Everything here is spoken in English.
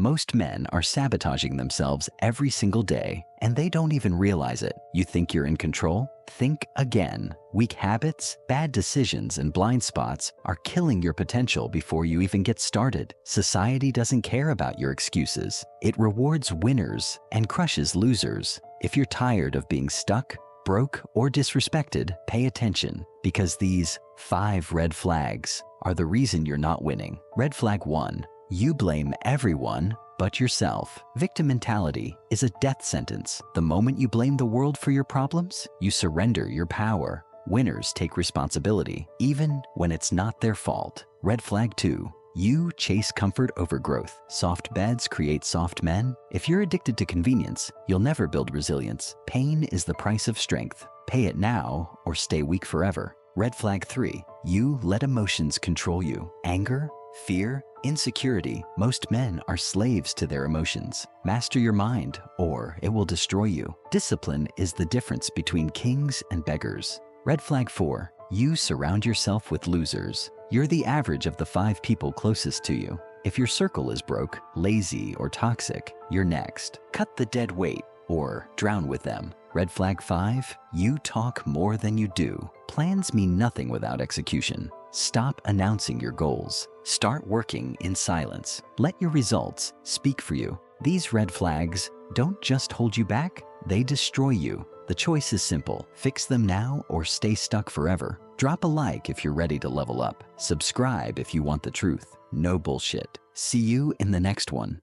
Most men are sabotaging themselves every single day, and they don't even realize it. You think you're in control? Think again. Weak habits, bad decisions, and blind spots are killing your potential before you even get started. Society doesn't care about your excuses. It rewards winners and crushes losers. If you're tired of being stuck, broke, or disrespected, pay attention, because these 5 red flags are the reason you're not winning. Red flag 1. You blame everyone but yourself. Victim mentality is a death sentence. The moment you blame the world for your problems, you surrender your power. Winners take responsibility, even when it's not their fault. Red flag 2. You chase comfort over growth. Soft beds create soft men. If you're addicted to convenience, you'll never build resilience. Pain is the price of strength. Pay it now or stay weak forever. Red flag 3. You let emotions control you. Anger, fear, insecurity. Most men are slaves to their emotions. Master your mind, or it will destroy you. Discipline is the difference between kings and beggars. Red flag 4. You surround yourself with losers. You're the average of the 5 people closest to you. If your circle is broke, lazy, or toxic, you're next. Cut the dead weight or drown with them. Red flag 5. You talk more than you do. Plans mean nothing without execution. Stop announcing your goals. Start working in silence. Let your results speak for you. These red flags don't just hold you back, they destroy you. The choice is simple. Fix them now or stay stuck forever. Drop a like if you're ready to level up. Subscribe if you want the truth. No bullshit. See you in the next one.